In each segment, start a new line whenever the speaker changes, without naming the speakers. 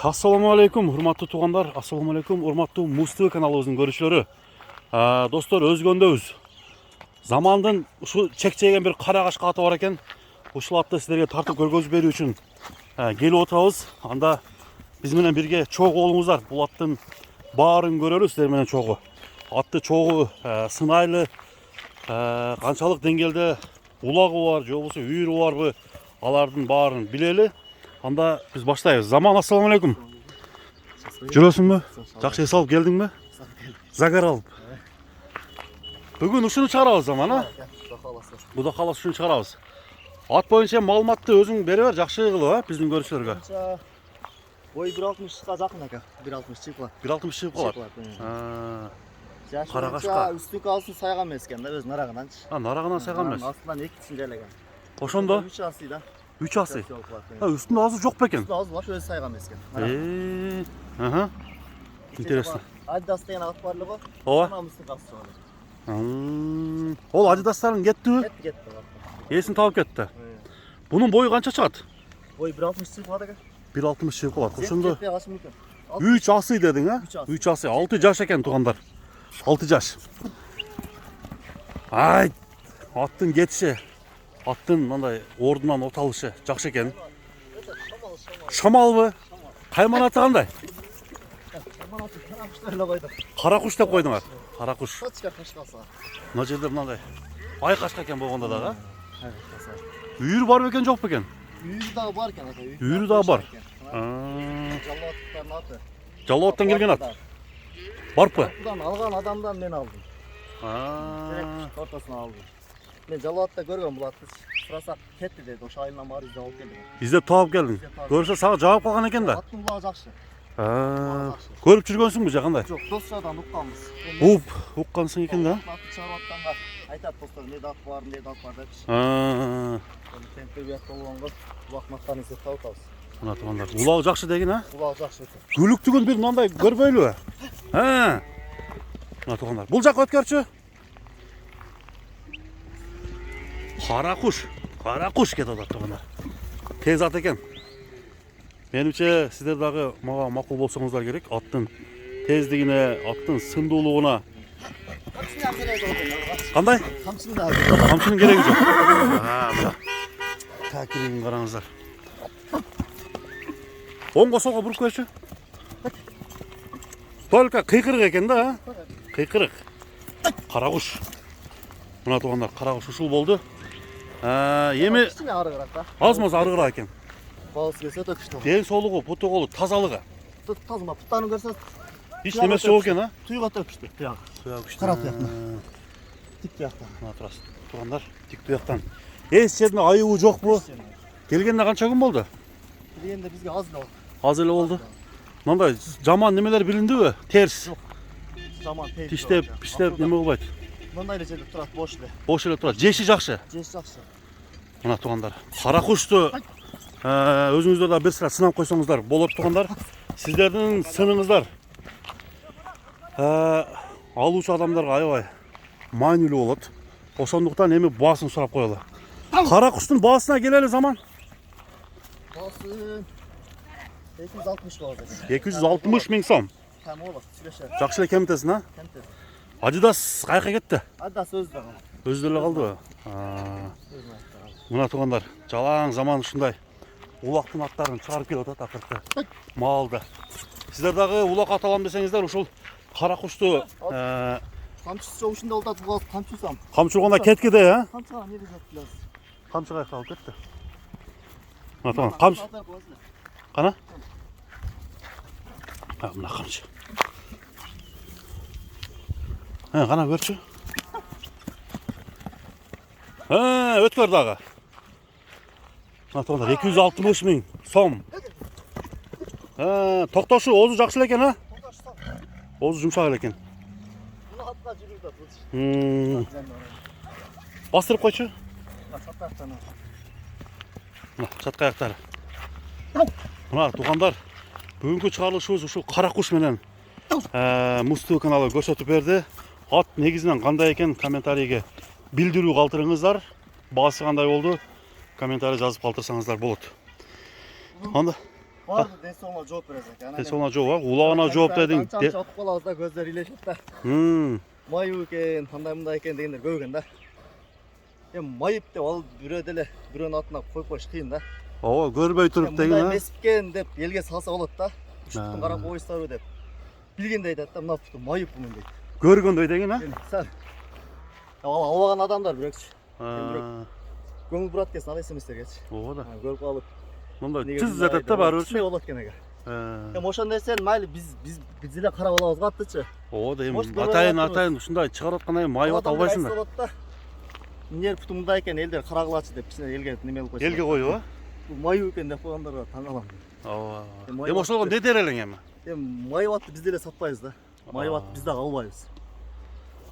Assalamu alaikum, hurmatlı tuğanlar. Assalamu alaikum, hurmatlı Muz TV kanalımızın görüşleri. Dostlar, özgöndöbüz. Zamandın şu çekçegen bir kara kaşka atı var eken, uşul atты sizlerge tartıp көрgөзүп берүү үчүн келип отурабыз. Анда биз менен бирге чогуу болуңуздар. Бул аттын баарын көрөлү сиздер менен чогуу. Атты чогуу сынайлы, канчалык деңгээлде улагы бар, же болбосо үйүрү барбы, алардын баарын билели. Анда biz баштайбыз. Заман, ассаламу алейкум. Жүрөсүңбү? Жакшы эс алып келдиңби? Загар алып. Бүгүн ушуну чыгарабыз Заман, а? Куда кааласа ушуну чыгарабыз. Ат боюнча маалыматты өзүң бере бер, жакшы кылып, а, биздин көрүүчүлөргө.
Бой 1.60га жакын экен. 1.60 чыгып калат.
1.60 чыгып калат. Кара
Кара
кашка.
Үстүккө алсын сайган эмес экен да, өз нарагынан.
Нарагынан сайган эмес.
Астынан экисин жайлаган.
Ошондо
3 асый да.
3 асый. Үстүндө азы жок бекен.
Үстүндө азы бар, өзү сайган эмес экен.
Интересно.
Адидас деген ат барлыгы.
Ооба.
Намыстын касы бар.
Ол Адидастарын кеттиби?
Кетти.
Эсин таап кетти. Бунун бою канча чыгат?
Бой 1.60 чыгып калат экен.
1.60 чыгып калат. Ошондо
Жетпей калышы мүмкүн.
3 асый дедиң, а? 3 асый. 6 жаш экен тугандар. 6 жаш. Ай, аттын кетиши, аттын мындай ордунан оталышы жакшы экен. Шамалбы? Кайман аты кандай? Кара куш деп койдуңар. Кара куш.
Качка кашкасы.
Мына жерде мындай ай кашка экен болгондо дагы. Үйүрү бар бекен, жок бекен?
Үйүрү дагы бар экен ата.
Үйүрү дагы бар.
Жаллаттын аты.
Жаллаттан келген ат. Барпы?
Будан алган адамдан мен алдым. Ортосуна алдым. Мен Жаллатта көргөн бул атты. Сурасак кетти деди. Ошо айынан барып издеп алып келдим.
Издеп таап келдиң. Көрсө сага жаап калган экен да.
Аттын булагы жакшы.
Көрүп жүргөнсүңбү же кандай?
Жок, достордон укканбыз.
Уккансың экен да.
Атты чыгарып атканга айтат достор, эмне ат бар депчи. Темпе бият болгонго улак мактан издеп таап атабыз.
Мына тугандар, улагы жакшы деген, а?
Булагы жакшы экен.
Күлүктүгүн бир мындай көрбөйлүбү? Мына тугандар, бул жакка өткөрчү. Кара куш кетип атат тугандар. Тез ат экен. Менимче сиздер дагы мага макул болсоңуздар керек. Аттын тездигине, аттын сындуулугуна. Кандай? Камчынын кереги жок. Мына. Такирин караңыздар. Оңго солго буруп койчу. Только кыйкырык экен да, кыйкырык. Кара куш. Мына тугандар, кара куш ушул болду. Эми аз-маз арыгыраак экен.
Балысы келсе өтө күчтүү.
Ден соолугу, буту колу тазалыгы.
Тазма, путтанын көрсөз
Эч немеси жок экен, а?
туюк өтө күчтүү. Туяк.
Туяк күчтүү.
Кара туяктан. Тик туяктан.
Мына турасыз. Тугандар, тик туяктан. Эс жерде айыбы жокпу? Келгенде канча күн болду?
Келгенде бизге аз эле болду.
Аз эле болду. Мындай жаман немелер билиндиби? Терс.
Жаман тейп.
Тиштеп, пиштеп неме кылбайт.
Мындай эле жерде турат, бош эле.
Бош эле турат. Жеши жакшы.
Жеш жакшы.
Мына тугандар, кара кушту өзүңүздөр да бир сыра сынап койсоңуздар болот тугандар. Сиздердин сыныңыздар алуучу адамдарга аябай маанилүү болот. Ошондуктан эми баасын сурап коелу. Кара куштун баасына келели Заман.
Баасы 260 болот.
260 миң сом.
Там болот, сүйлөшөт.
Жакшы эле кемитесиң, а?
Кемтес.
Адидас каяка кетти?
Адас өзү.
Өзү деле калдыбы? Мына тугандар, жалаң Заман ушундай улактын аттарын чыгарып келип атат акыркы маалда. Сиздер дагы улак ат алам десеңиздер, ушул кара кушту
Камчысы жок ушунда болот, бул камчысам.
камчырганда кеткиде, а?
Камчыга эмне деп билебиз?
Камчы каяка алып кетти. Мына туган камчы. Кана? Мына камчы. Кана көрчү. Өткөр дагы. Мына тугандар 260 миң сом. Токтошу оозу жакшы эле экен, а? Оозу жумшак эле экен.
Муну атка жүрүп атат.
Бастырып койчу.
Саттактан.
Мына чатка аяктары. Мына тугандар, бүгүнкү чыгарылышыбыз ушул кара куш менен Muz TV каналы көрсөтүп берди. Ат негизинен кандай экен комментарийге билдирүү калтырыңыздар. Баасы кандай болду? Комментарий жазып калтырсаңыздар болот. Анда
Барды денсаулығына жооп бересің екен.
Денсаулығына жооп, улағына жооп дедің.
Анча отып қалабыз да, көздері илешет та. Майып екен, қандай мындай екен дегендер көп екен да. Майып деп ал бүреді эле, бирөөнүн атына коюп коюш кыйын да.
Ооба, көрбөй туруп деген.
Мындай месипкен деп элге салса болот да. Үч бүтүн карап коюштарбы деп. Билгенде айтат да, мына бүтүн майып мун дейт.
Көргөндөй деген, а?
Сәл. Албаган адамдар бирөкчү. Көңүл бурат келсин, ал эсеместергечи.
Ооба да.
Көрүп калып.
Мындай түз жатат да баары бир.
Болот кенеге. Ошол нерсени майли биз эле карап алабыз каттычы.
Ооба да, атайын ушундай чыгарып аткан майып ата албайсың да.
Эмне бүтүн мындай экен, элдер карагылачы деп кичине элге неме кылып койсо.
Элге коюп, а?
Бул майып экен деп койгондарга таң калам.
Ооба. Эми ошолго не дер элең эми?
Майып атты биз деле сатпайбыз да. Майып атты биз дагы албайбыз.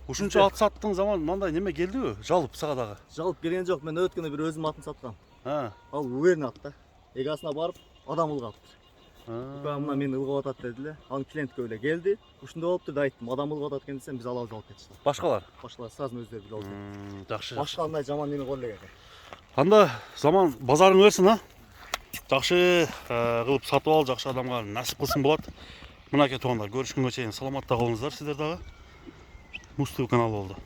Ушунча ат саттың заман мындай неме келдиби? Жалып сага дагы.
Жалып келген жок. Мен өткөндө бир өзүм атын саткам.
Ал
уверен ат да. Эгасына барып, адам ылгаптыр. Мына мени ылгап атат деди эле. Анын клиент көп эле келди. Ушундай болуптур да айттым. Адам ылгап атат экен десем, биз алабыз алып кетишти.
Башкалар
сразу өздөрү билип алып.
жакшы.
Башка андай жаман неме кол элек экен.
Анда заман базарың берсин, а? Жакшы кылып сатып ал, жакшы адамга насип кылсын болот. Мынакей туугандар, көрүшкөнгө чейин саламатта калыңыздар сиздер дагы. Муз ТВ каналы болду.